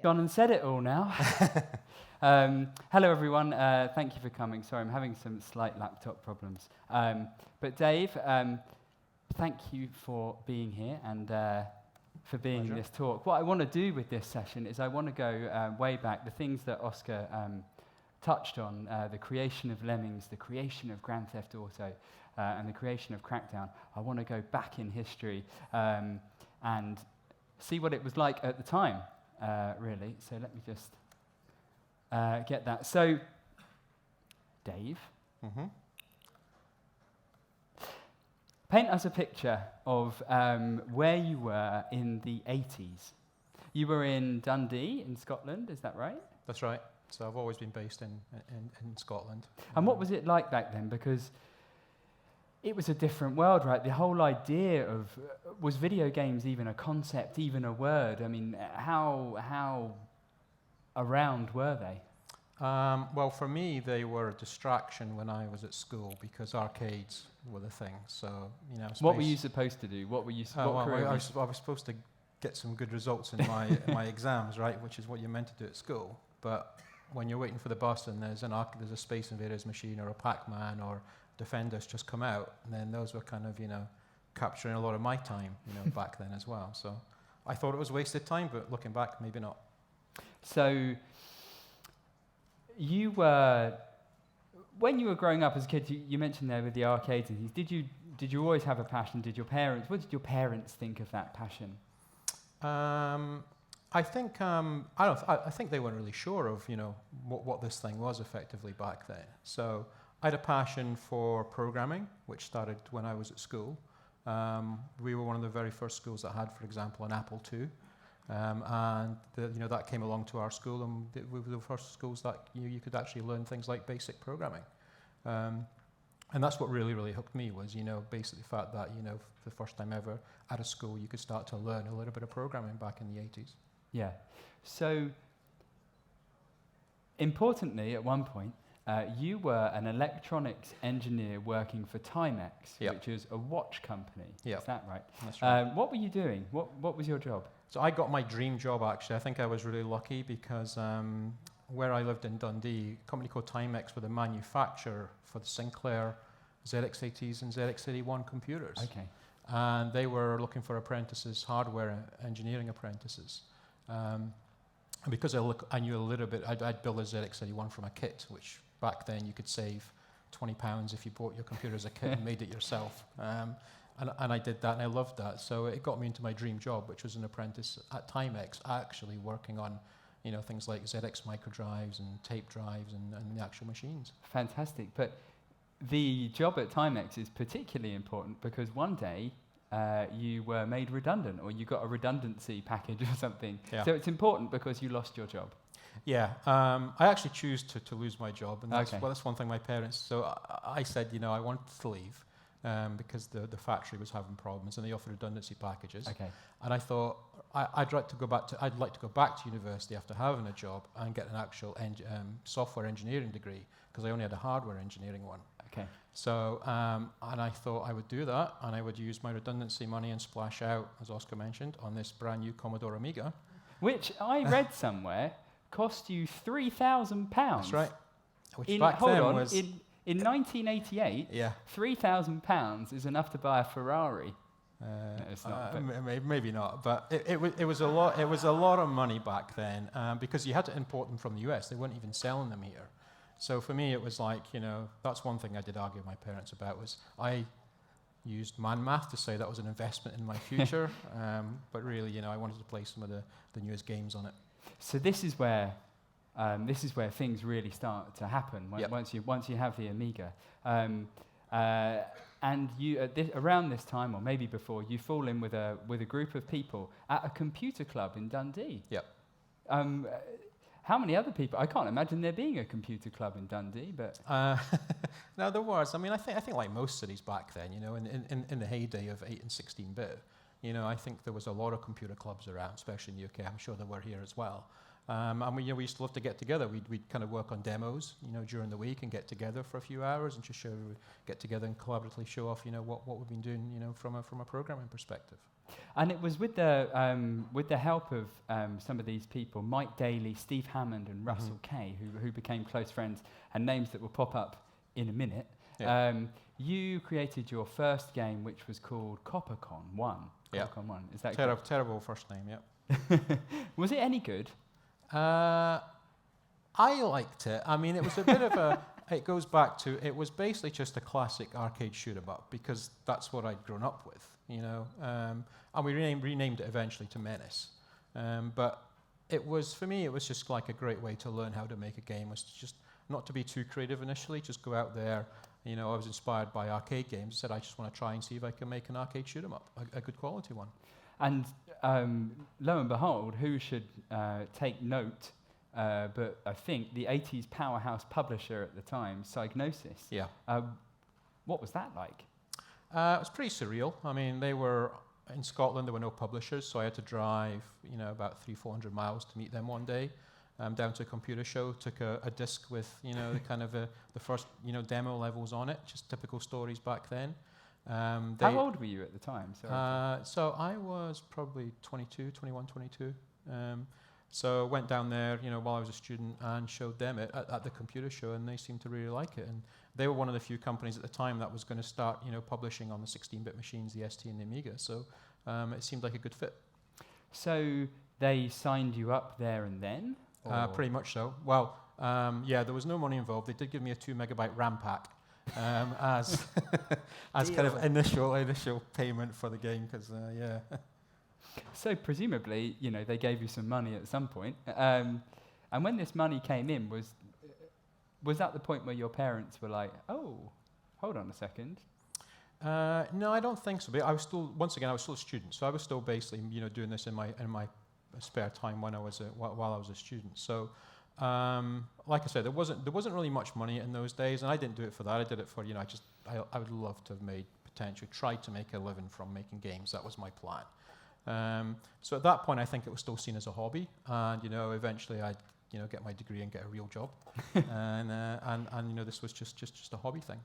Gone and said it all now. Hello, everyone. Thank you for coming. Sorry, I'm having some slight laptop problems. But Dave, thank you for being here and for being in this talk. What I want to do with this session is I want to go way back, the things that Oscar touched on, the creation of Lemmings, the creation of Grand Theft Auto, and the creation of Crackdown. I want to go back in history and see what it was like at the time. Really, so let me just get that. So, Dave, paint us a picture of where you were in the 80s. You were in Dundee, in Scotland, is that right? That's right. So I've always been based in Scotland. And what was it like back then? Because it was a different world, right? The whole idea of, was video games even a concept, even a word? I mean, how around were they? Well, for me, they were a distraction when I was at school because arcades were the thing. So, you know, what were you supposed to do? What were you? I was supposed to get some good results in my exams, right? Which is what you're meant to do at school. But when you're waiting for the bus and there's a Space Invaders machine or a Pac-Man or Defenders just come out, and then those were kind of, capturing a lot of my time, back then as well. So I thought it was wasted time, but looking back, maybe not. So you were, when you were growing up as a kid, you mentioned there with the arcades and things, did you always have a passion? What did your parents think of that passion? I think they weren't really sure of, what this thing was effectively back then. So I had a passion for programming, which started when I was at school. We were one of the very first schools that had, for example, an Apple II. And that came along to our school, and we were the first schools that you could actually learn things like basic programming. And that's what really, really hooked me was, basically the fact that, for the first time ever at a school, you could start to learn a little bit of programming back in the 80s. Yeah. So, importantly, at one point, you were an electronics engineer working for Timex, which is a watch company. Is that right? That's right. What were you doing? What was your job? So I got my dream job, actually. I think I was really lucky because where I lived in Dundee, a company called Timex were the manufacturer for the Sinclair ZX80s and ZX81 computers. Okay. And they were looking for apprentices, hardware engineering apprentices. And because I knew a little bit, I'd build a ZX81 from a kit, which back then you could save £20 if you bought your computer as a kit and made it yourself. And I did that, and I loved that. So it got me into my dream job, which was an apprentice at Timex, actually working on, things like ZX microdrives and tape drives and the actual machines. Fantastic. But the job at Timex is particularly important because one day you were made redundant, or you got a redundancy package or something. Yeah. So it's important because you lost your job. Yeah, I actually choose to lose my job, and that's one thing my parents. So I said, I wanted to leave because the factory was having problems, and they offered redundancy packages. Okay. And I thought I'd like to go back to university after having a job and get an actual software engineering degree because I only had a hardware engineering one. Okay. So and I thought I would do that, and I would use my redundancy money and splash out, as Oscar mentioned, on this brand new Commodore Amiga, which I read somewhere cost you £3,000. That's right. Which back then was in 1988. Yeah. £3,000 is enough to buy a Ferrari. No, it's not, maybe not, but it was a lot. It was a lot of money back then because you had to import them from the US. They weren't even selling them here. So for me, it was like, that's one thing I did argue with my parents about was I used math to say that was an investment in my future, but really, I wanted to play some of the newest games on it. So this is where things really start to happen once you have the Amiga, and you around this time or maybe before you fall in with a group of people at a computer club in Dundee. Yep. How many other people? I can't imagine there being a computer club in Dundee, but no, there was. I mean, I think like most cities back then, in the heyday of 8 and 16-bit, I think there was a lot of computer clubs around, especially in the UK. I'm sure there were here as well. And we used to love to get together. We'd kind of work on demos, during the week and get together for a few hours and just get together and collaboratively show off, what we've been doing, from a programming perspective. And it was with the help of some of these people, Mike Daly, Steve Hammond, and Russell Kay, who became close friends, and names that will pop up in a minute. Yeah. You created your first game, which was called CopperCon 1. CopperCon 1. Is that terrible first name? Yeah. Was it any good? I liked it. I mean, it was a bit of a. It goes back to, it was basically just a classic arcade shoot 'em up because that's what I'd grown up with, And we renamed it eventually to Menace. But it was, for me, it was just like a great way to learn how to make a game. Was just not to be too creative initially, just go out there. I was inspired by arcade games. I said I just want to try and see if I can make an arcade shoot 'em up, a good quality one. And lo and behold, who should take note? But I think the 80s powerhouse publisher at the time, Psygnosis. Yeah. What was that like? It was pretty surreal. I mean, they were in Scotland. There were no publishers, so I had to drive, about 300-400 miles to meet them one day. Down to a computer show. Took a disc with, the kind of the first, demo levels on it. Just typical stories back then. How old were you at the time? Sorry. So I was probably 21, 22. So went down there, while I was a student and showed them it at the computer show, and they seemed to really like it. And they were one of the few companies at the time that was going to start, publishing on the 16-bit machines, the ST and the Amiga. So it seemed like a good fit. So they signed you up there and then? Pretty much so. Well, there was no money involved. They did give me a 2 megabyte RAM pack as kind of initial payment for the game, because So presumably, they gave you some money at some point. And when this money came in, was that the point where your parents were like, "Oh, hold on a second"? No, I don't think so. But I was still a student, so I was still basically, doing this in my spare time while I was a student. So, like I said, there wasn't really much money in those days, and I didn't do it for that. I did it for, I would love to have tried to make a living from making games. That was my plan. So at that point, I think it was still seen as a hobby, and eventually I'd get my degree and get a real job, and this was just a hobby thing.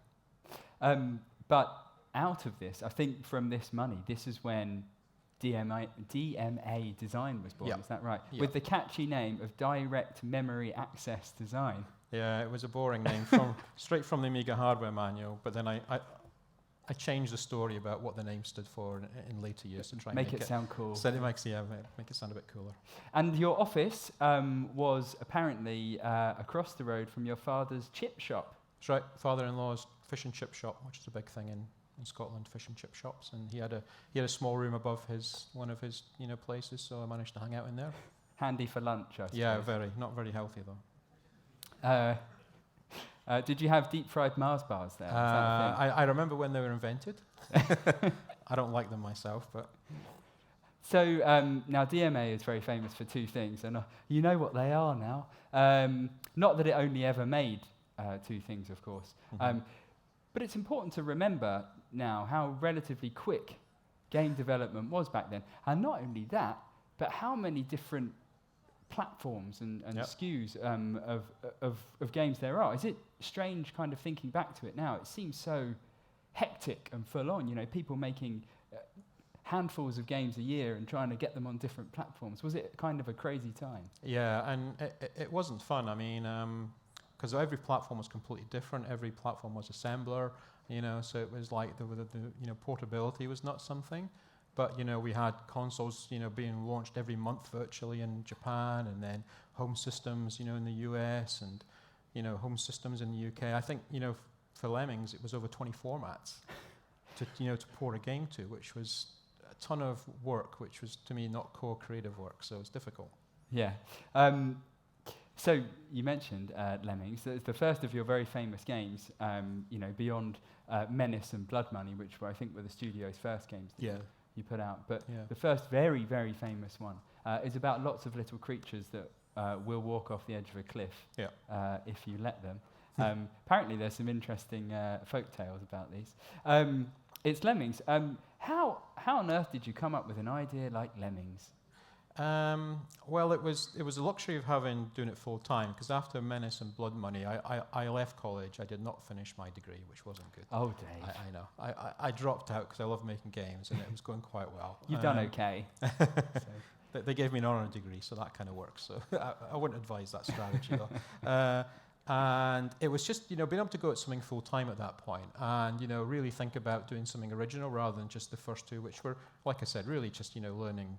But out of this, I think from this money, this is when DMA Design was born. Yep. Is that right? Yep. With the catchy name of Direct Memory Access Design. Yeah, it was a boring name straight from the Amiga hardware manual. But then I changed the story about what the name stood for in later years to try and make it sound cool. So make it sound a bit cooler. And your office was apparently across the road from your father's chip shop. That's right. Father-in-law's fish and chip shop, which is a big thing in Scotland, fish and chip shops, and he had a small room above one of his places, so I managed to hang out in there. Handy for lunch, I suppose. Yeah, not very healthy though. Did you have deep fried Mars bars there? I remember when they were invented. I don't like them myself, but. So now DMA is very famous for two things, and you know what they are now. Not that it only ever made two things, of course, but it's important to remember now how relatively quick game development was back then, and not only that, but how many different platforms and SKUs of games there are. Is it strange kind of thinking back to it now? It seems so hectic and full on, people making handfuls of games a year and trying to get them on different platforms. Was it kind of a crazy time? Yeah, and it wasn't fun. I mean, because every platform was completely different. Every platform was assembler, so it was like the portability was not something. But, we had consoles, being launched every month virtually in Japan, and then home systems, in the US, and, home systems in the UK. I think, for Lemmings, it was over 20 formats to port a game to, which was a ton of work, which was, to me, not core creative work, so it's difficult. Yeah. So you mentioned Lemmings. It's the first of your very famous games, beyond Menace and Blood Money, which I think were the studio's first games that you put out. But the first very, very famous one is about lots of little creatures that will walk off the edge of a cliff if you let them. Apparently there's some interesting folk tales about these. It's Lemmings. How on earth did you come up with an idea like Lemmings? Well, it was the luxury of doing it full time, because after Menace and Blood Money, I left college. I did not finish my degree, which wasn't good. Oh, Dave. I know. I dropped out because I love making games, and it was going quite well. You've done okay. They gave me an honour degree, so that kind of works. So I wouldn't advise that strategy, though. And it was just, being able to go at something full time at that point, and really think about doing something original rather than just the first two, which were, like I said, really just learning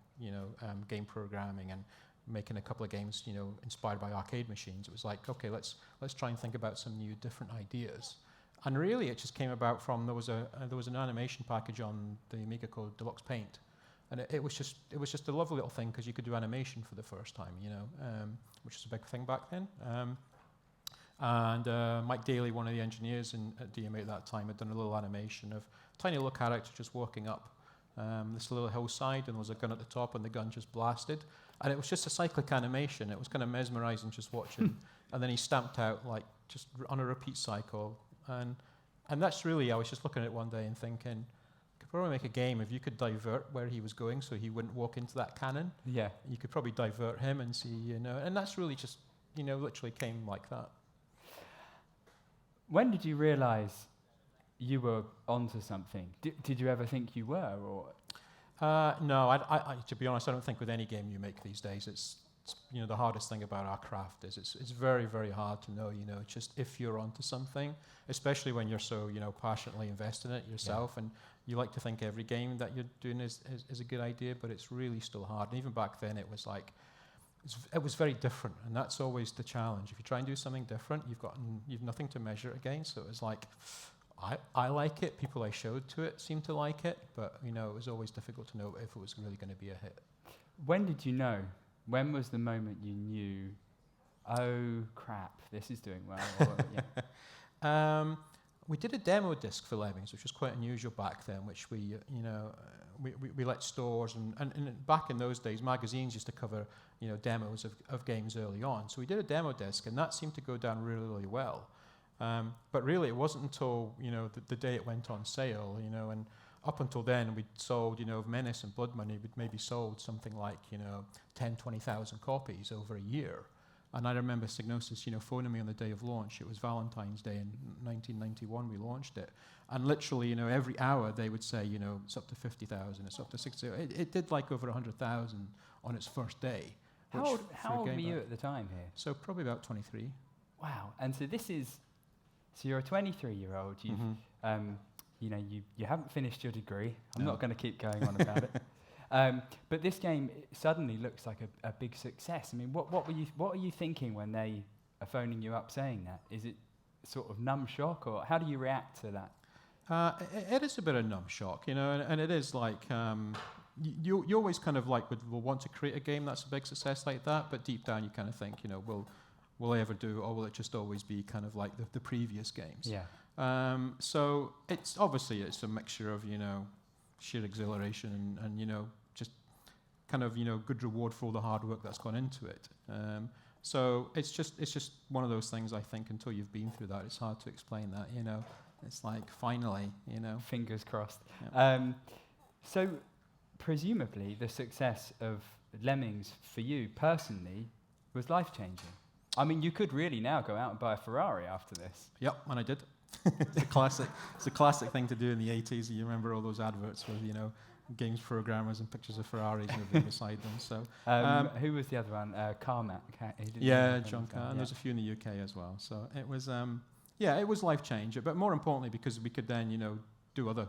game programming and making a couple of games inspired by arcade machines. It was like, okay, let's try and think about some new, different ideas. And really, it just came about from there was an animation package on the Amiga called Deluxe Paint, and it was just a lovely little thing because you could do animation for the first time, which was a big thing back then. And Mike Daly, one of the engineers at DMA at that time, had done a little animation of a tiny little character just walking up this little hillside, and there was a gun at the top, and the gun just blasted. And it was just a cyclic animation. It was kind of mesmerizing just watching. And then he stamped out, like, just on a repeat cycle. And that's really, I was just looking at it one day and thinking, you could probably make a game if you could divert where he was going so he wouldn't walk into that cannon. Yeah. You could probably divert him and see, and that's really just, literally came like that. When did you realise you were onto something? Did you ever think you were, or? No, I, to be honest, I don't think with any game you make these days, it's the hardest thing about our craft is it's very, very hard to know, just if you're onto something, especially when you're so, passionately invested in it yourself, and you like to think every game that you're doing is a good idea, but it's really still hard. And even back then, it was like, it was very different, and that's always the challenge. If you try and do something different, you've nothing to measure it against. So it was like, I like it. People I showed to it seemed to like it, but it was always difficult to know if it was really going to be a hit. When did you know? When was the moment you knew? Oh crap, this is doing well. Or, yeah. We did a demo disc for Lemmings, which was quite unusual back then, which we let stores and back in those days, magazines used to cover demos of games early on. So we did a demo disc, and that seemed to go down really, really well. But really, it wasn't until the day it went on sale, and up until then, we'd sold of Menace and Blood Money, we'd maybe sold something like 10, 20,000 copies over a year. And I remember Psygnosis, phoning me on the day of launch. It was Valentine's Day in 1991 we launched it. And literally, every hour they would say, it's up to 50,000, it's up to 60,000. It did like over 100,000 on its first day. How old were you at the time here? So probably about 23. Wow. And so so you're a 23-year-old. You've, you haven't finished your degree. I'm not going to keep going on about it. But this game suddenly looks like a big success. I mean, what are you thinking when they are phoning you up saying that? Is it sort of numb shock, or how do you react to that? It is a bit of numb shock, and it is like you always kind of like will want to create a game that's a big success like that, but deep down you kind of think, will I ever do, or will it just always be kind of like the previous games? Yeah. So it's obviously a mixture of sheer exhilaration and just kind of good reward for all the hard work that's gone into it. So it's just one of those things, I think, until you've been through that, it's hard to explain that. It's like finally, Fingers crossed. Yeah. So presumably the success of Lemmings for you personally was life-changing. I mean, you could really now go out and buy a Ferrari after this. Yep, and I did. It's a classic thing to do in the 80s. You remember all those adverts with, games programmers and pictures of Ferraris moving beside them. So, who was the other one? Carmack. Yeah, John Carr. And there's a few in the UK as well. So it was, it was life changing. But more importantly, because we could then, do other,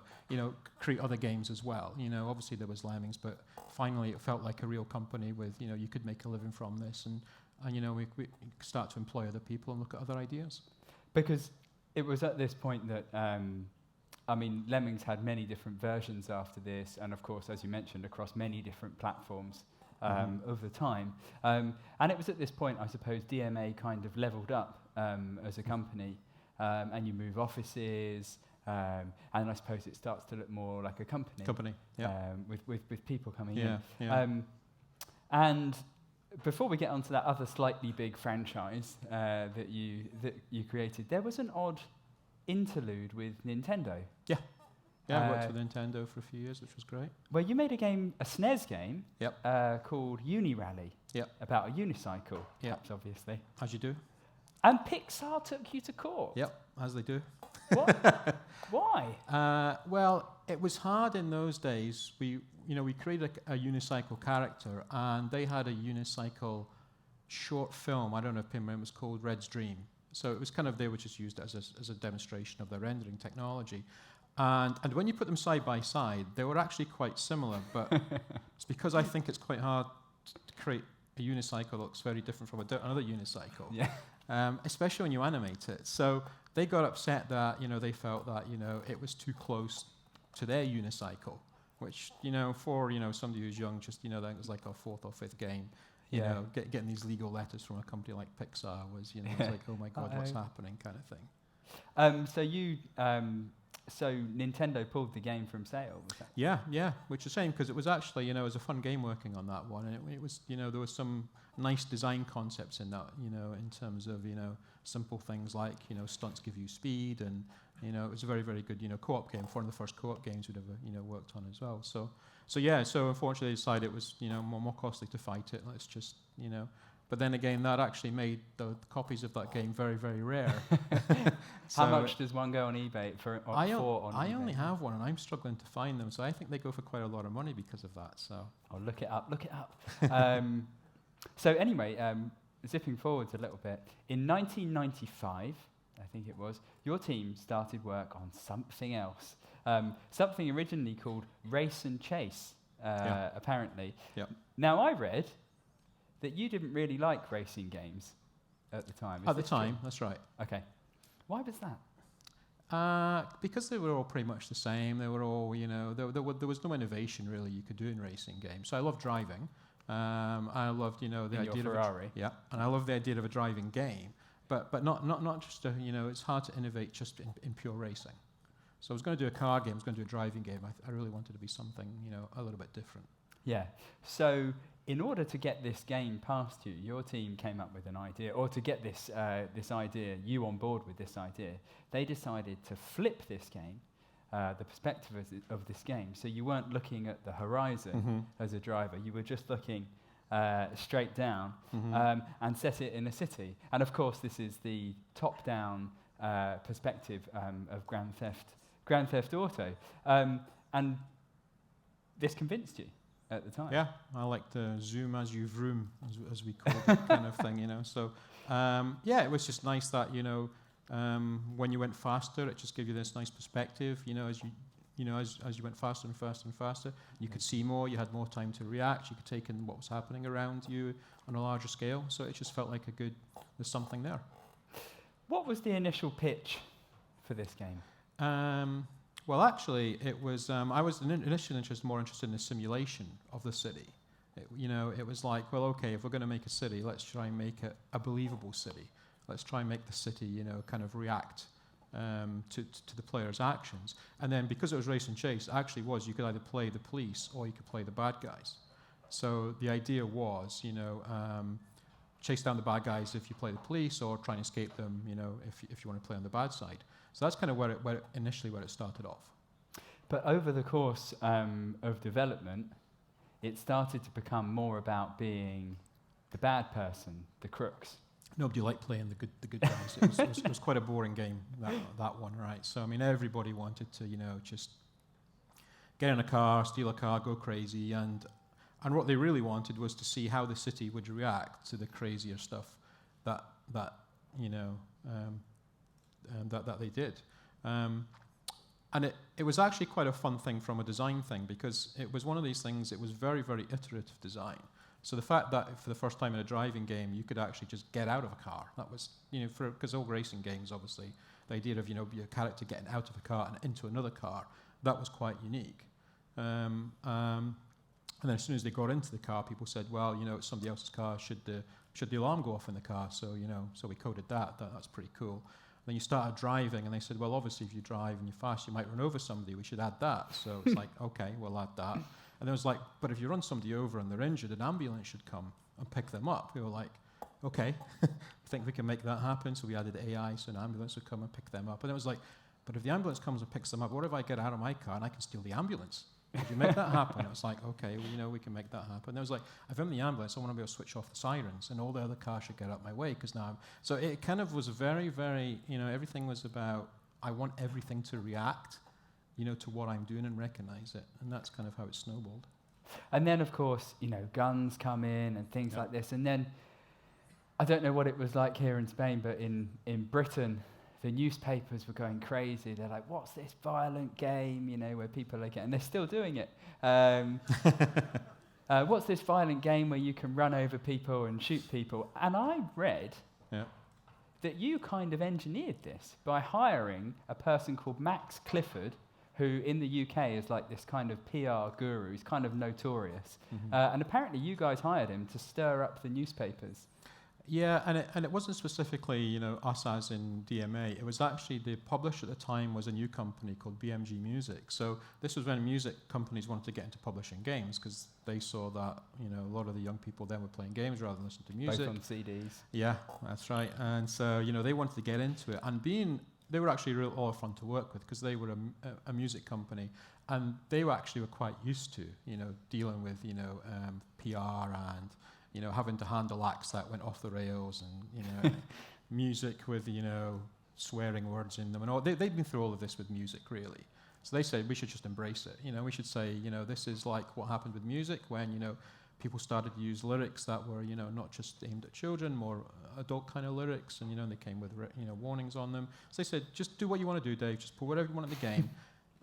create other games as well. Obviously there was Lemmings, but finally it felt like a real company with, you could make a living from this, and we start to employ other people and look at other ideas. Because it was at this point that, Lemmings had many different versions after this, and of course, as you mentioned, across many different platforms of the time. And it was at this point, I suppose, DMA kind of leveled up as a company, and you move offices, and I suppose it starts to look more like a company. Yeah. With people coming in. Yeah. And before we get onto that other slightly big franchise that you created, there was an odd interlude with Nintendo. Yeah. Yeah, I worked with Nintendo for a few years, which was great. Well, you made a SNES game, Yep. called Uni Rally, Yep. about a unicycle, Yep. perhaps, obviously. As you do. And Pixar took you to court. Yep, as they do. What? Why? Well, it was hard in those days. We created a unicycle character, and they had a unicycle short film. I don't know if you remember, it was called Red's Dream. So it was they were just used as a demonstration of their rendering technology. And when you put them side by side, they were actually quite similar, but it's because I think it's quite hard to create a unicycle that looks very different from another unicycle. Yeah. Especially when you animate it. So they got upset that, they felt that, it was too close to their unicycle, which, for, somebody who's young, just, that was like our fourth or fifth game, getting these legal letters from a company like Pixar was, it was like, oh my God, what's happening kind of thing. So Nintendo pulled the game from sale, was that? Yeah, which is a shame because it was actually, it was a fun game working on that one, and it was, there was some nice design concepts in that, in terms of, simple things like, stunts give you speed, and, it was a very, very good, co-op game, one of the first co-op games we'd ever, worked on as well. So unfortunately they decided it was, more costly to fight it. Let's just, But then again, that actually made the copies of that game very, very rare. How much does one go on eBay for? I only have one, and I'm struggling to find them. So I think they go for quite a lot of money because of that. So I'll look it up. So anyway, zipping forwards a little bit, in 1995, I think it was, your team started work on something else, something originally called Race and Chase, apparently. Yep. Now I read that you didn't really like racing games at the time. At the time, that's right. Okay. Why was that? Because they were all pretty much the same. They were all, there was no innovation really you could do in racing games. So I loved driving. I loved, the idea of Ferrari. And I love the idea of a driving game, but not just it's hard to innovate just in pure racing. So I was going to do a car game, I was going to do a driving game. I really wanted to be something, a little bit different. Yeah. So in order to get this game past you, your team came up with an idea, or to get this idea, you on board with this idea, they decided to flip this game, the perspective of this game. So you weren't looking at the horizon as a driver, you were just looking straight down and set it in a city. And of course, this is the top-down perspective of Grand Theft Auto. And this convinced you at the time. Yeah, I like to zoom as you vroom, as we call it, kind of thing, So, it was just nice that, when you went faster, it just gave you this nice perspective, as you went faster and faster and faster, you could see more, you had more time to react, you could take in what was happening around you on a larger scale, so it just felt like there's something there. What was the initial pitch for this game? Well, actually, it was. I was initially more interested in the simulation of the city. It was like, well, okay, if we're going to make a city, let's try and make it a believable city. Let's try and make the city, kind of react to the player's actions. And then, because it was race and chase, it actually was you could either play the police or you could play the bad guys. So the idea was, chase down the bad guys if you play the police, or try and escape them, if you want to play on the bad side. So that's kind of where it started off. But over the course of development, it started to become more about being the bad person, the crooks. Nobody liked playing the good guys. It was quite a boring game, that one, right? So, everybody wanted to, just get in a car, steal a car, go crazy, and what they really wanted was to see how the city would react to the crazier stuff that they did. And it was actually quite a fun thing from a design thing, because it was one of these things, it was very, very iterative design. So the fact that for the first time in a driving game, you could actually just get out of a car, that was, because all racing games, obviously, the idea of, your character getting out of a car and into another car, that was quite unique. And then as soon as they got into the car, people said, well, it's somebody else's car, should the alarm go off in the car? So, so we coded that's pretty cool. Then you started driving, and they said, well, obviously, if you drive and you're fast, you might run over somebody. We should add that. So it's like, okay, we'll add that. And it was like, but if you run somebody over and they're injured, an ambulance should come and pick them up. We were like, okay, I think we can make that happen. So we added AI, so an ambulance would come and pick them up. And it was like, But if the ambulance comes and picks them up, what if I get out of my car and I can steal the ambulance? Could you make that happen? It was like, okay, well, you know, we can make that happen. There was like, if I'm in the ambulance, I want to be able to switch off the sirens, and all the other cars should get out my way, because now so it kind of was very, very, you know, everything was about, I want everything to react, you know, to what I'm doing and recognize it. And that's kind of how it snowballed. And then, of course, you know, guns come in and things like this. And then, I don't know what it was like here in Spain, but in Britain, the newspapers were going crazy. They're like, what's this violent game, you know, where people are getting, they're still doing it. What's this violent game where you can run over people and shoot people? And I read that you kind of engineered this by hiring a person called Max Clifford, who in the UK is like this kind of PR guru. He's kind of notorious. And apparently you guys hired him to stir up the newspapers. Yeah, and it wasn't specifically, you know, us as in DMA. It was actually the publisher at the time was a new company called BMG Music. So this was when music companies wanted to get into publishing games, because they saw that, you know, a lot of the young people then were playing games rather than listening to music. Both on CDs. Yeah, that's right. And so, you know, they wanted to get into it. And they were actually a lot of fun to work with, because they were a music company, and they were quite used to, you know, dealing with, you know, PR and, you know, having to handle acts that went off the rails, and, you know, music with, you know, swearing words in them and all. They'd been through all of this with music, really. So they said we should just embrace it. You know, we should say, you know, this is like what happened with music when, you know, people started to use lyrics that were, you know, not just aimed at children, more adult kind of lyrics, and, you know, they came with, you know, warnings on them. So they said, just do what you want to do, Dave. Just put whatever you want in the game.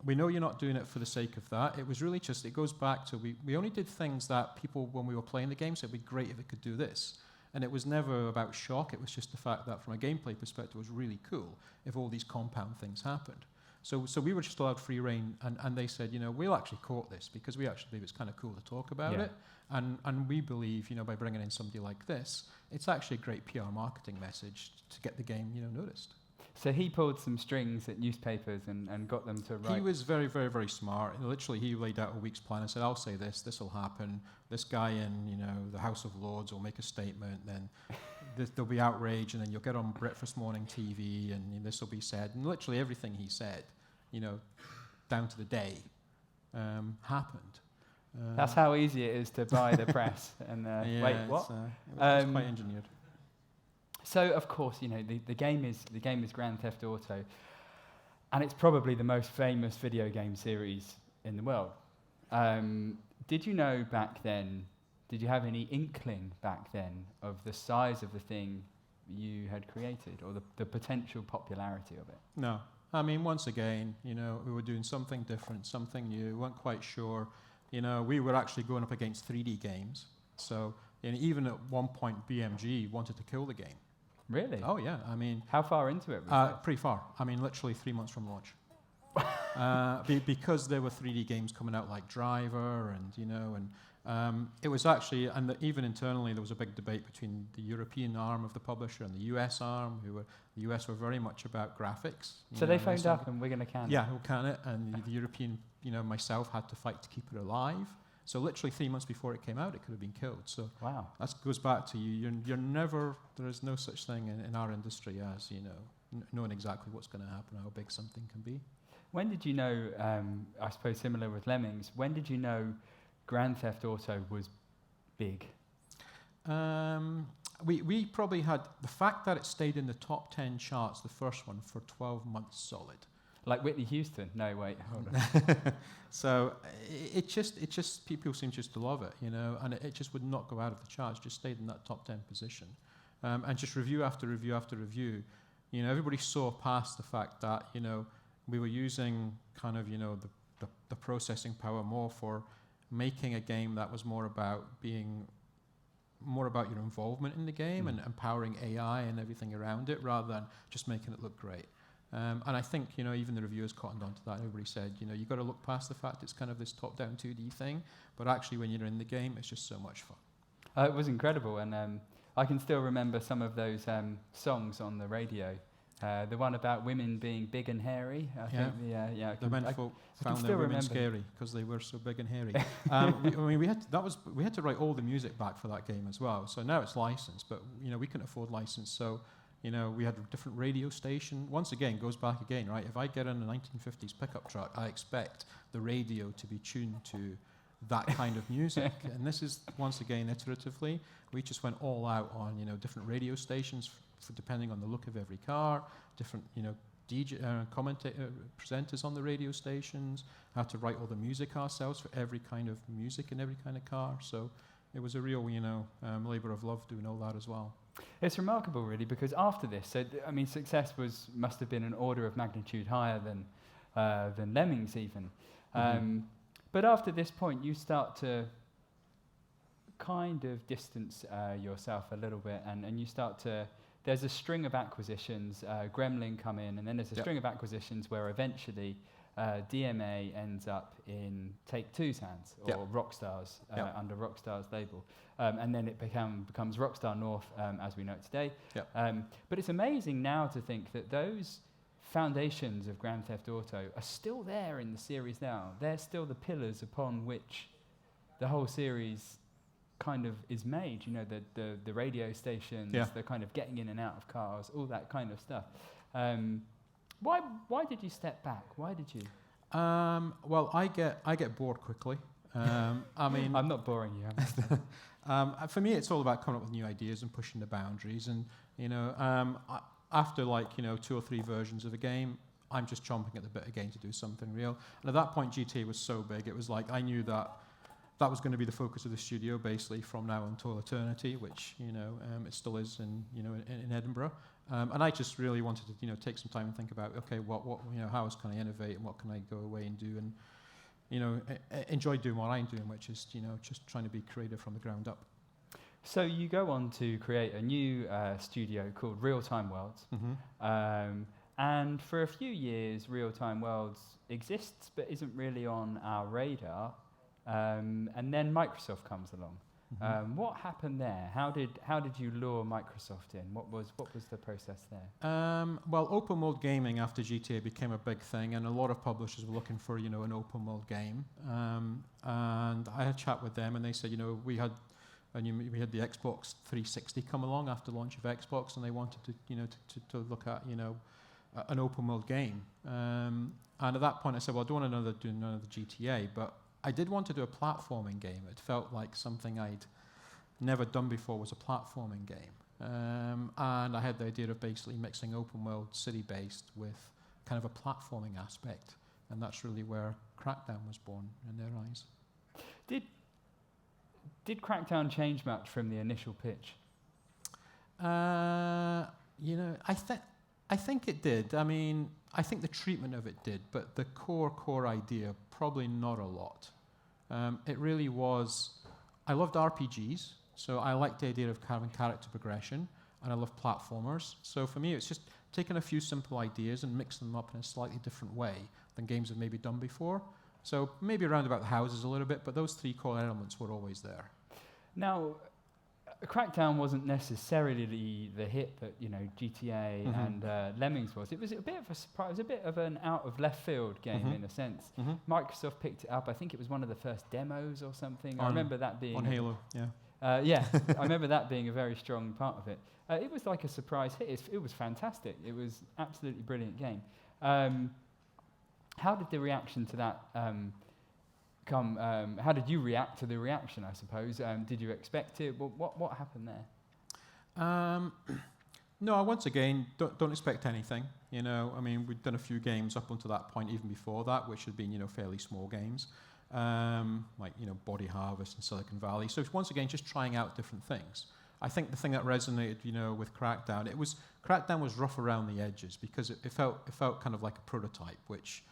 We know you're not doing it for the sake of that. It was really just, it goes back to, we only did things that people, when we were playing the game, said it'd be great if it could do this. And it was never about shock. It was just the fact that from a gameplay perspective, it was really cool if all these compound things happened. So we were just allowed free reign, and they said, you know, we'll actually court this, because we actually believe it's kind of cool to talk about it. And we believe, you know, by bringing in somebody like this, it's actually a great PR marketing message to get the game, you know, noticed. So he pulled some strings at newspapers and got them to write. He was very, very, very smart. Literally, he laid out a week's plan and said, I'll say this will happen. This guy in, you know, the House of Lords will make a statement, then there'll be outrage, and then you'll get on breakfast morning TV, and this will be said. And literally everything he said, you know, down to the day, happened. That's how easy it is to buy the press. And wait, what? It was quite engineered. So of course, you know, the game is Grand Theft Auto, and it's probably the most famous video game series in the world. Did you know back then? Did you have any inkling back then of the size of the thing you had created, or the potential popularity of it? No. I mean, once again, you know, we were doing something different, something new. We weren't quite sure. You know, we were actually going up against 3D games. So, and even at one point, BMG wanted to kill the game. Really? Oh, yeah. I mean... How far into it was it? Pretty far. I mean, literally 3 months from launch. Because there were 3D games coming out like Driver, and, you know, and it was actually... And even internally, there was a big debate between the European arm of the publisher and the US arm, the US were very much about graphics. So they phoned up and we're going to can it? Yeah, we'll can it. And the European, you know, myself had to fight to keep it alive. So literally 3 months before it came out, it could have been killed. So wow, that goes back to you're never, there is no such thing in our industry as, you know, knowing exactly what's going to happen, how big something can be. When did you know, I suppose similar with Lemmings, when did you know Grand Theft Auto was big? We probably had, the fact that it stayed in the top 10 charts, the first one, for 12 months solid. Like Whitney Houston? No, wait, hold on. So it just people seem just to love it, you know, and it just would not go out of the charts, just stayed in that top 10 position. And just review after review after review, you know, everybody saw past the fact that, you know, we were using kind of, you know, the processing power more for making a game that was more about your involvement in the game and empowering AI and everything around it, rather than just making it look great. And I think, you know, even the reviewers cottoned onto that. Everybody said, you know, you've got to look past the fact it's kind of this top-down 2D thing, but actually when you're in the game, it's just so much fun. It was incredible, and I can still remember some of those songs on the radio. The one about women being big and hairy. I think the menfolk found their women scary because they were so big and hairy. We had to write all the music back for that game as well. So now it's licensed, but, you know, we couldn't afford license, so We had a different radio station. Once again, goes back again, right? If I get in a 1950s pickup truck, I expect the radio to be tuned to that kind of music. And this is, once again, iteratively, we just went all out on, different radio stations for depending on the look of every car, different, DJ, presenters on the radio stations, had to write all the music ourselves for every kind of music in every kind of car. So it was a real, labor of love doing all that as well. It's remarkable, really, because after this, success must have been an order of magnitude higher than Lemmings even. But after this point, you start to kind of distance yourself a little bit, and you start to. There's a string of acquisitions. Gremlin come in, and then there's a string of acquisitions where eventually DMA ends up in Take-Two's hands, or Rockstar's, under Rockstar's label. And then it becomes Rockstar North as we know it today. But it's amazing now to think that those foundations of Grand Theft Auto are still there in the series now. They're still the pillars upon which the whole series kind of is made. The radio stations, the kind of getting in and out of cars, all that kind of stuff. Why did you step back? Why did you? Well, I get bored quickly. I'm not boring you. For me, it's all about coming up with new ideas and pushing the boundaries. And after 2 or 3 versions of a game, I'm just chomping at the bit again to do something real. And at that point, GTA was so big, it was like I knew that was going to be the focus of the studio, basically from now until eternity, which it still is in Edinburgh. And I just really wanted to take some time and think about, okay, what how else can I innovate and what can I go away and do, and enjoy doing what I'm doing, which is just trying to be creative from the ground up. So you go on to create a new studio called Real Time Worlds, and for a few years, Real Time Worlds exists but isn't really on our radar. And then Microsoft comes along. What happened there? How did you lure Microsoft in? What was the process there? Well, open world gaming after GTA became a big thing, and a lot of publishers were looking for an open world game. And I had a chat with them, and they said we had the Xbox 360 come along after launch of Xbox, and they wanted to look at an open world game. And at that point, I said, well, I don't want to do another GTA, but I did want to do a platforming game. It felt like something I'd never done before was a platforming game. And I had the idea of basically mixing open world, city-based with kind of a platforming aspect. And that's really where Crackdown was born in their eyes. Did Crackdown change much from the initial pitch? I think it did. I think the treatment of it did, but the core idea, probably not a lot. It really was, I loved RPGs, so I liked the idea of having character progression, and I love platformers. So for me, it's just taking a few simple ideas and mixing them up in a slightly different way than games have maybe done before. So maybe around about the houses a little bit, but those 3 core elements were always there. Now, Crackdown wasn't necessarily the hit that GTA and Lemmings was. It was a bit of a surprise. It was a bit of an out of left field game in a sense. Microsoft picked it up. I think it was one of the first demos or something. I remember that being on Halo. I remember that being a very strong part of it. It was like a surprise hit. It was fantastic. It was absolutely brilliant game. How did the reaction to that come? How did you react to the reaction, I suppose? Did you expect it? What happened there? No, once again, don't expect anything. We'd done a few games up until that point, even before that, which had been fairly small games, like Body Harvest and Silicon Valley. So once again, just trying out different things. I think the thing that resonated, with Crackdown, Crackdown was rough around the edges because it felt kind of like a prototype, which.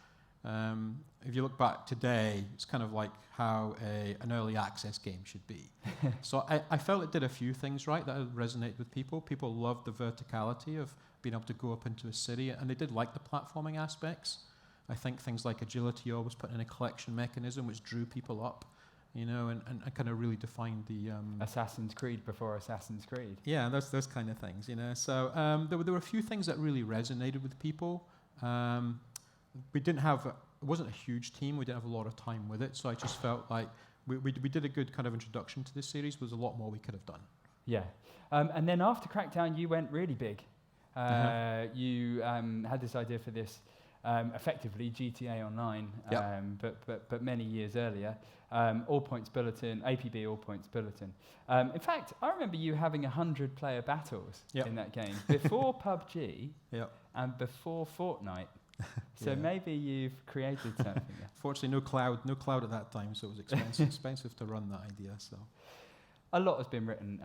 If you look back today, it's kind of like how an early access game should be. So I felt it did a few things right that resonated with people. People loved the verticality of being able to go up into a city, and they did like the platforming aspects. I think things like agility always put in a collection mechanism which drew people up, and kind of really defined the... Assassin's Creed before Assassin's Creed. Yeah, those kind of things, So there were a few things that really resonated with people. It wasn't a huge team. We didn't have a lot of time with it, so I just felt like we did a good kind of introduction to this series. There was a lot more we could have done. Yeah, and then after Crackdown, you went really big. You had this idea for this, effectively GTA Online, but many years earlier. All Points Bulletin, APB All Points Bulletin. In fact, I remember you having 100-player battles in that game before PUBG and before Fortnite. So maybe you've created something there. Fortunately, no cloud at that time, so it was expensive to run that idea. So a lot has been written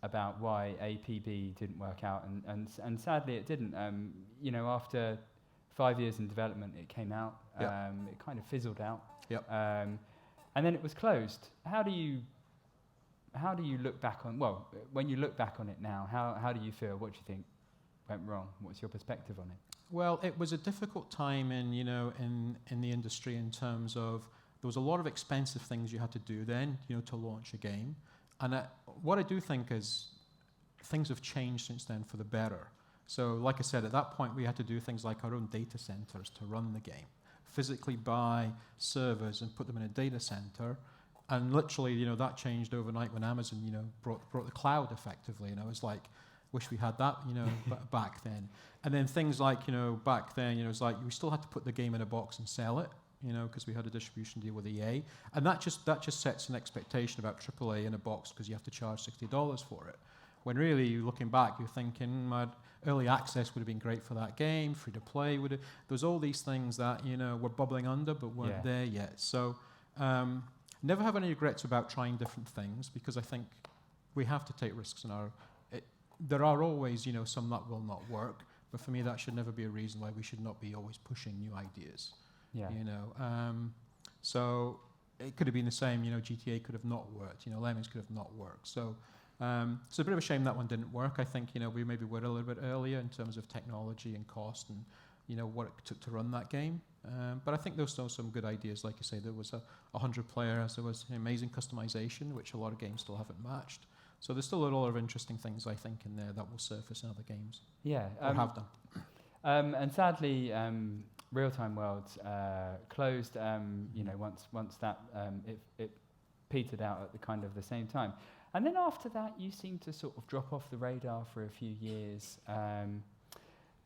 about why APB didn't work out, and sadly it didn't. After 5 years in development, it came out. It kind of fizzled out. And then it was closed. How do you look back on? Well, when you look back on it now, how do you feel? What do you think went wrong? What's your perspective on it? Well, it was a difficult time in the industry in terms of there was a lot of expensive things you had to do then, to launch a game. And what I do think is things have changed since then for the better. So, like I said, at that point we had to do things like our own data centers to run the game, physically buy servers and put them in a data center. And literally, that changed overnight when Amazon, brought the cloud effectively. And I was like, wish we had that, back then. And then things like, back then, it was like we still had to put the game in a box and sell it, because we had a distribution deal with EA. And that just sets an expectation about AAA in a box because you have to charge $60 for it. When really, looking back, you're thinking, early access would have been great for that game, free to play would have. There's all these things that, were bubbling under but weren't there yet. So never have any regrets about trying different things because I think we have to take risks in there are always, some that will not work. But for me, that should never be a reason why we should not be always pushing new ideas. So it could have been the same, GTA could have not worked, Lemmings could have not worked. So it's a bit of a shame that one didn't work. I think, we maybe were a little bit earlier in terms of technology and cost and, what it took to run that game. But I think there was still some good ideas. Like you say, there was 100 players, there was amazing customization, which a lot of games still haven't matched. So there's still a lot of interesting things, I think, in there that will surface in other games. Or have done. And sadly, Real-Time Worlds closed. Once that it petered out at the kind of the same time, and then after that, you seemed to sort of drop off the radar for a few years.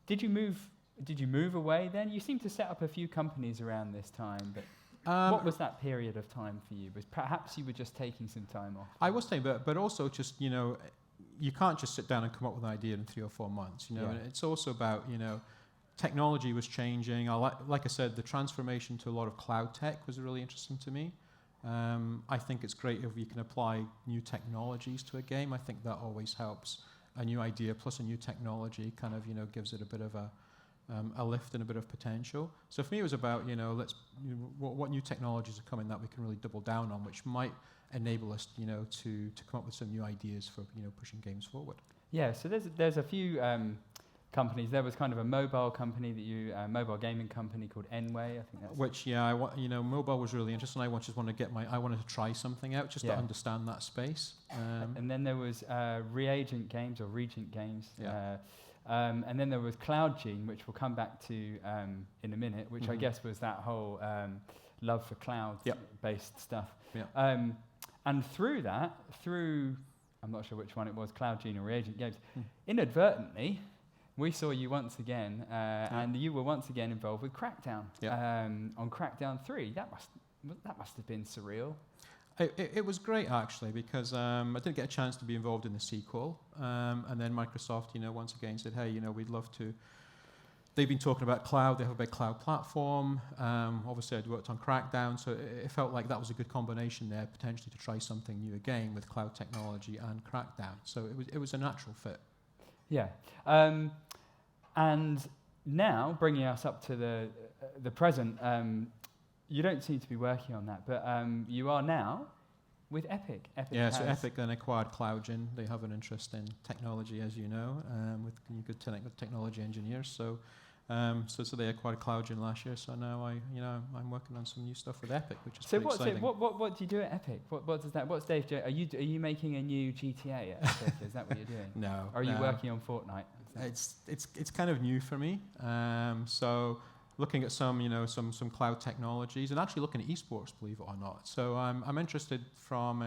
Did you move away then? You seemed to set up a few companies around this time, but. What was that period of time for you? Was perhaps you were just taking some time off? I was taking, but also just, you can't just sit down and come up with an idea in 3 or 4 months, And it's also about, technology was changing. Like I said, the transformation to a lot of cloud tech was really interesting to me. I think it's great if you can apply new technologies to a game. I think that always helps. A new idea plus a new technology kind of, gives it a bit of a lift and a bit of potential. So for me, it was about, what new technologies are coming that we can really double down on, which might enable us, to come up with some new ideas for, pushing games forward. Yeah, so there's a few companies. There was kind of a mobile company mobile gaming company called Enway, I think that's. Which, mobile was really interesting. I wanted to try something out just to understand that space. And then there was Regent Games. And then there was CloudGene, which we'll come back to in a minute, which I guess was that whole love for cloud-based stuff. And through I'm not sure which one it was, CloudGene or Regent Games, inadvertently, we saw you once again, and you were once again involved with Crackdown on Crackdown 3. That must have been surreal. It was great, actually, because I didn't get a chance to be involved in the sequel. And then Microsoft, once again said, hey, we'd love to. They've been talking about cloud. They have a big cloud platform. Obviously, I'd worked on Crackdown, so it felt like that was a good combination there, potentially to try something new again with cloud technology and Crackdown. So it was a natural fit. Yeah. And now, bringing us up to the present, you don't seem to be working on that, but you are now with Epic. So Epic then acquired CloudGen. They have an interest in technology, as you know, with good technology engineers. So they acquired CloudGen last year. So now I'm working on some new stuff with Epic, which is pretty exciting. So what do you do at Epic? What does that? What's Dave doing? Are you making a new GTA at Epic? Is that what you're doing? No. Or are you working on Fortnite? It's kind of new for me. So. Looking at some cloud technologies and actually looking at esports, believe it or not. So I'm interested from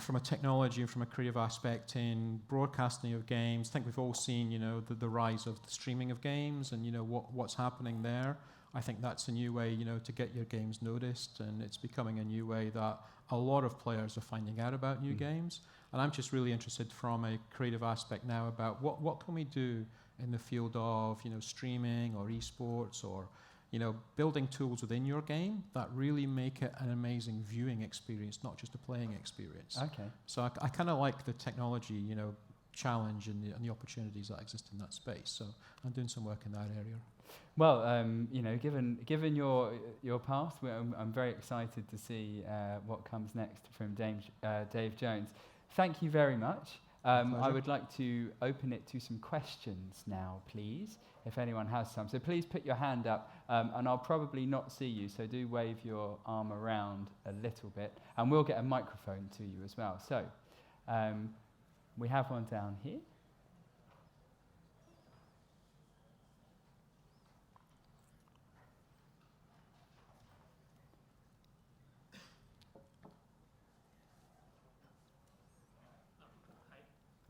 from a technology and from a creative aspect in broadcasting of games. I think we've all seen, the rise of the streaming of games and, what's happening there. I think that's a new way, to get your games noticed, and it's becoming a new way that a lot of players are finding out about new games. And I'm just really interested from a creative aspect now about what can we do in the field of, streaming or esports or, building tools within your game that really make it an amazing viewing experience, not just a playing experience. Okay. So I kind of like the technology, challenge and the opportunities that exist in that space. So I'm doing some work in that area. Well, given your path, I'm very excited to see what comes next from Dave Jones. Thank you very much. I would like to open it to some questions now, please, if anyone has some. So please put your hand up, and I'll probably not see you, so do wave your arm around a little bit, and we'll get a microphone to you as well. So we have one down here.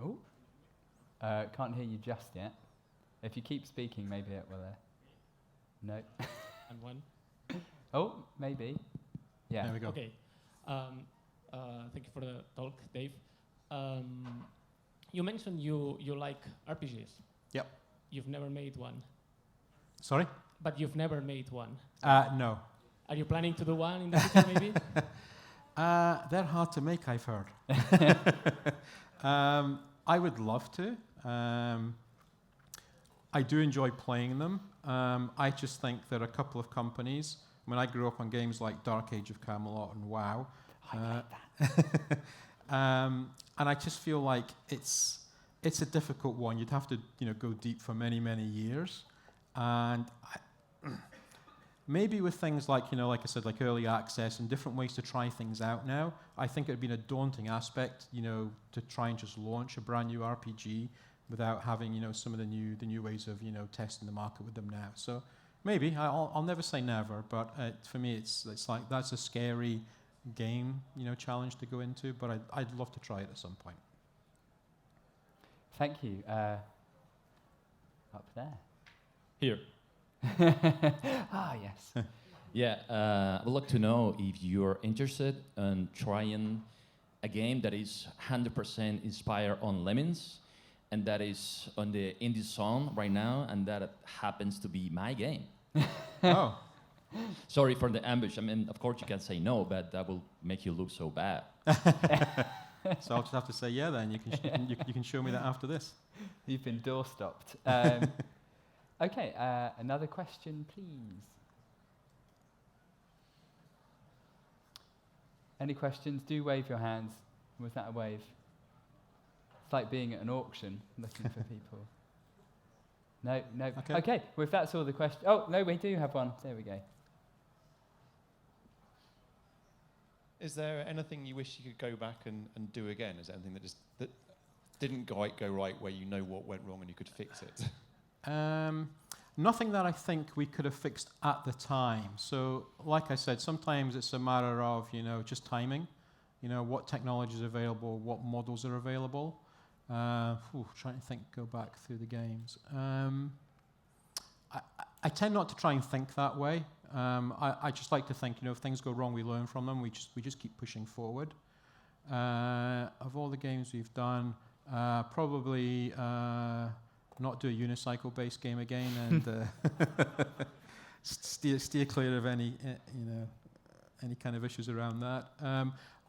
Oh, can't hear you just yet. If you keep speaking, maybe it will. No. And one. Oh, maybe. Yeah. There we go. Okay. Thank you for the talk, Dave. You mentioned you like RPGs. Yep. You've never made one. Sorry? But you've never made one. No. Are you planning to do one in the future, maybe? They're hard to make, I've heard. I would love to. I do enjoy playing them. I just think there are a couple of companies. I mean, I grew up on games like Dark Age of Camelot and WoW. I like that. And I just feel like it's a difficult one. You'd have to go deep for many, many years. And maybe with things like, like I said, like early access and different ways to try things out now, I think it would be a daunting aspect, to try and just launch a brand new RPG without having, some of the new ways of, testing the market with them now. So maybe, I'll never say never, but for me, it's like that's a scary game, challenge to go into, but I'd love to try it at some point. Thank you. Up there. Here. Yes. Yeah, I would like to know if you're interested in trying a game that is 100% inspired on Lemmings, and that is on the indie zone right now, and that happens to be my game. Oh. Sorry for the ambush. I mean, of course you can say no, but that will make you look so bad. So I'll just have to say yeah then. You can show me that after this. You've been door stopped. Okay, another question, please. Any questions? Do wave your hands. Was that a wave? It's like being at an auction, looking for people. No. Okay, well, if that's all the questions. Oh, no, we do have one. There we go. Is there anything you wish you could go back and do again? Is there anything that didn't go right where you know what went wrong and you could fix it? Nothing that I think we could have fixed at the time. So, like I said, sometimes it's a matter of, just timing. What technology is available, what models are available. Trying to think, go back through the games. I tend not to try and think that way. I just like to think, if things go wrong, we learn from them. We just keep pushing forward. Of all the games we've done, probably not do a unicycle-based game again, and steer clear of any kind of issues around that.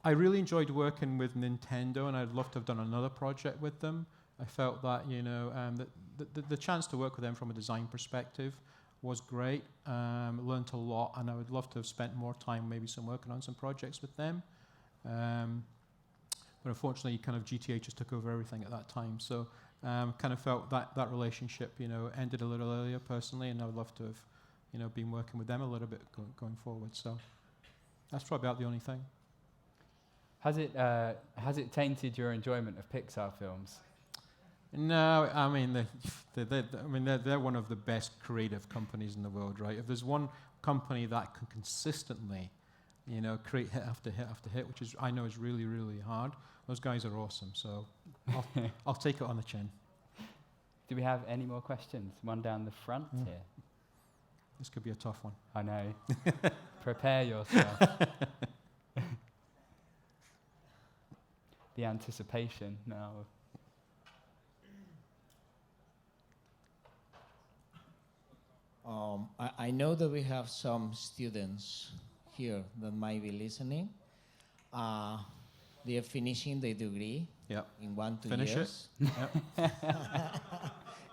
I really enjoyed working with Nintendo, and I'd love to have done another project with them. I felt that the chance to work with them from a design perspective was great. Learned a lot, and I would love to have spent more time, maybe working on some projects with them. But unfortunately, kind of GTA just took over everything at that time. So kind of felt that relationship, ended a little earlier personally, and I would love to have, been working with them a little bit going forward. So that's probably about the only thing. Has it tainted your enjoyment of Pixar films? No, I mean they're one of the best creative companies in the world, right? If there's one company that can consistently, create hit after hit after hit, which I know is really, really hard. Those guys are awesome, so I'll take it on the chin. Do we have any more questions? One down the front here. This could be a tough one. I know. Prepare yourself. The anticipation now. I know that we have some students here that might be listening. They are finishing their degree in 1-2 Finish years. it. Yep.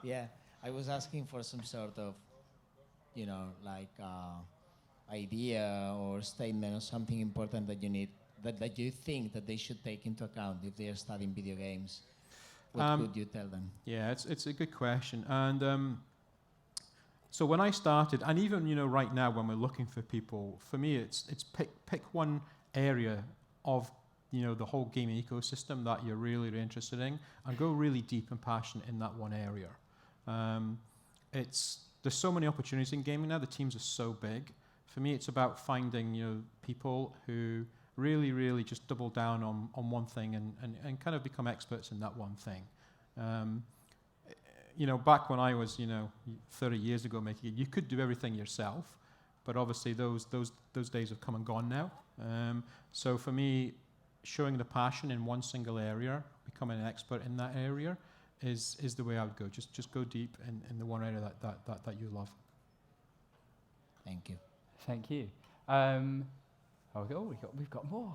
Yeah, I was asking for some sort of, idea or statement or something important that you need, that you think that they should take into account if they are studying video games. What could you tell them? Yeah, it's a good question. And so when I started, and even right now when we're looking for people, for me it's pick one area of the whole gaming ecosystem that you're really, really interested in, and go really deep and passionate in that one area. There's so many opportunities in gaming now. The teams are so big. For me, it's about finding people who really, really just double down on one thing and kind of become experts in that one thing. Back when I was 30 years ago making it, you could do everything yourself, but obviously those days have come and gone now. So for me, showing the passion in one single area, becoming an expert in that area, is the way I would go. Just go deep in the one area that you love. Thank you. Thank you. We've got more.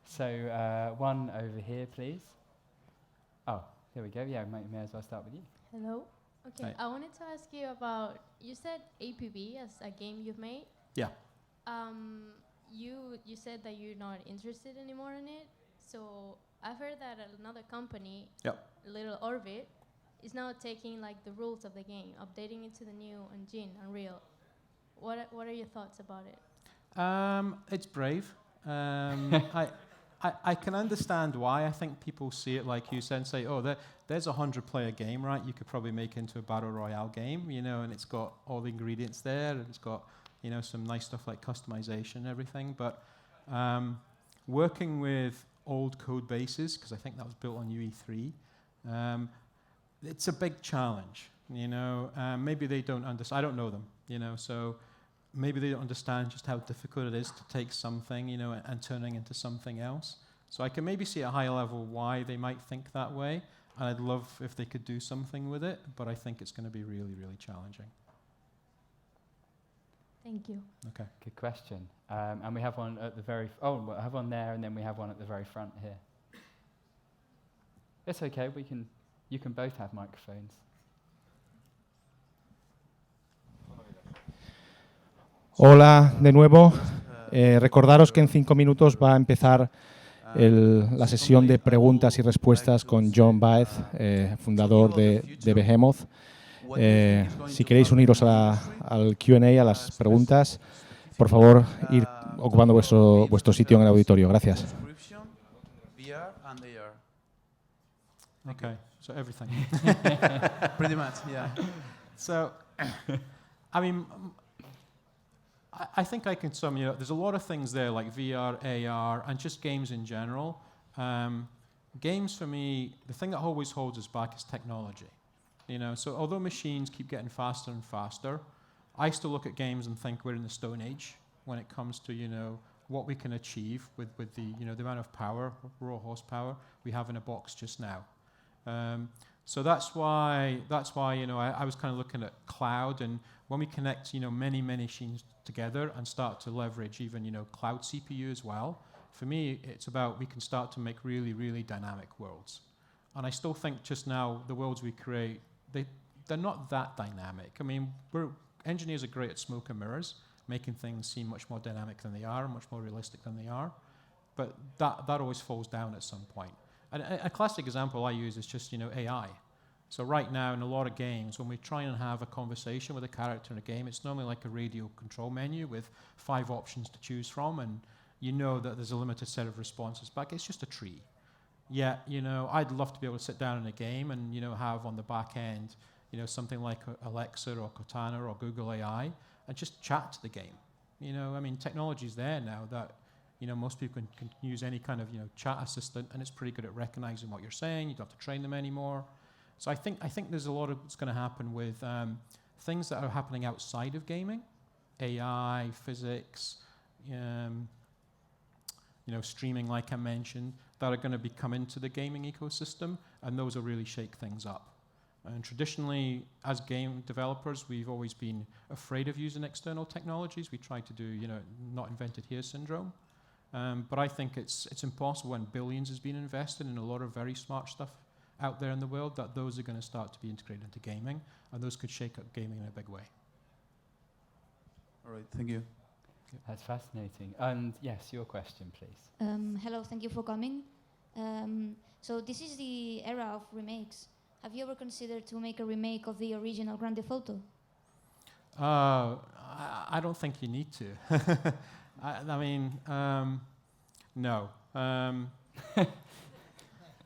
So one over here, please. Oh, there we go. Yeah, may as well start with you. Hello. Okay, Hi. I wanted to ask you about, you said APB as a game you've made. Yeah. You said that you're not interested anymore in it. So I've heard that another company, Little Orbit, is now taking the rules of the game, updating it to the new engine, Unreal. What are your thoughts about it? It's brave. I can understand why. I think people see it like you said and say, oh, there's a 100-player game, right? You could probably make into a battle royale game, and it's got all the ingredients there, and it's got, some nice stuff like customization and everything. But working with old code bases, because I think that was built on UE3, it's a big challenge. Maybe they don't understand. I don't know them, so maybe they don't understand just how difficult it is to take something, and turning into something else. So I can maybe see at a high level why they might think that way, and I'd love if they could do something with it, but I think it's going to be really, really challenging. Thank you. Okay. Good question. And we have one at the very... I have one there, and then we have one at the very front here. It's okay. You can both have microphones. Hola de nuevo. Recordaros que en 5 minutos va a empezar la sesión de preguntas y respuestas con John Baez, fundador de Behemoth. Si queréis uniros al Q&A, a las preguntas, por favor, ir ocupando vuestro sitio en el auditorio. Gracias. Okay, so everything. Pretty much, yeah. So, I mean, I think I can sum you up. There's a lot of things there like VR, AR, and just games in general. Games for me, the thing that always holds us back is technology. So although machines keep getting faster and faster, I still look at games and think we're in the Stone Age when it comes to what we can achieve with the the amount of power, raw horsepower we have in a box just now. So that's why I was kind of looking at cloud, and when we connect many machines together and start to leverage even cloud CPU as well. For me, it's about we can start to make really, really dynamic worlds. And I still think just now the worlds we create, they're not that dynamic. I mean, engineers are great at smoke and mirrors, making things seem much more dynamic than they are, much more realistic than they are. But that always falls down at some point. And a classic example I use is just AI. So right now in a lot of games, when we try and have a conversation with a character in a game, it's normally like a radio control menu with 5 options to choose from, and that there's a limited set of responses back. It's just a tree. Yeah, I'd love to be able to sit down in a game and have on the back end, something like Alexa or Cortana or Google AI, and just chat to the game. You know, I mean, technology's there now that, you know, most people can use any kind of, you know, chat assistant, and it's pretty good at recognizing what you're saying. You don't have to train them anymore. So I think there's a lot of what's going to happen with things that are happening outside of gaming, AI, physics, you know, streaming, like I mentioned, that are going to come into the gaming ecosystem, and those will really shake things up. And traditionally, as game developers, we've always been afraid of using external technologies. We try to do, you know, not invented here syndrome. But I think it's impossible when billions has been invested in a lot of very smart stuff out there in the world, that those are going to start to be integrated into gaming, and those could shake up gaming in a big way. All right, thank you. That's fascinating. And yes, your question, please. Hello, thank you for coming. So this is the era of remakes. Have you ever considered to make a remake of the original Grand Theft Auto? I don't think you need to. I mean, no.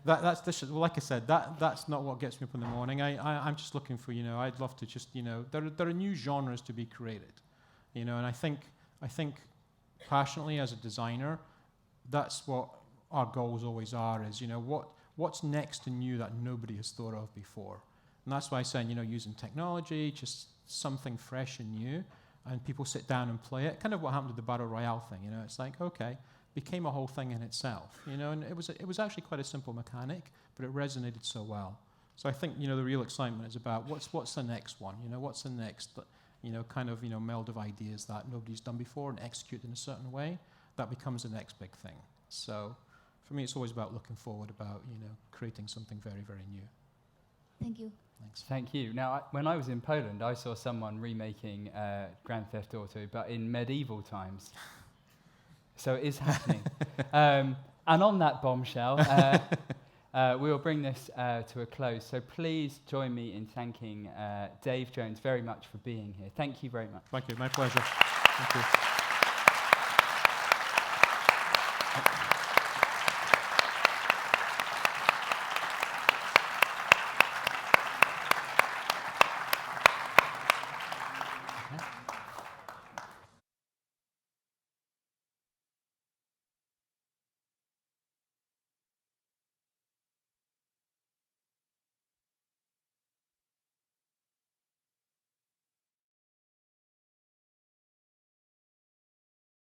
That's like I said, that's not what gets me up in the morning. I'm just looking for, you know, I'd love to just, you know, there are new genres to be created, you know, and I think passionately as a designer, that's what our goals always are, is, you know, what's next and new that nobody has thought of before. And that's why I said, you know, using technology, just something fresh and new, and people sit down and play it. Kind of what happened with the Battle Royale thing, you know, it's like, okay, became a whole thing in itself, you know, and it was actually quite a simple mechanic, but it resonated so well. So I think, you know, the real excitement is about what's the next one, you know, what's the next, you know, kind of, you know, meld of ideas that nobody's done before and execute in a certain way, that becomes the next big thing. So for me, it's always about looking forward, about, you know, creating something very, very new. Thank you. Thanks. Thank you. Now, when I was in Poland, I saw someone remaking Grand Theft Auto, but in medieval times. So it is happening. And on that bombshell, we will bring this to a close. So please join me in thanking Dave Jones very much for being here. Thank you very much. Thank you. My pleasure. Thank you.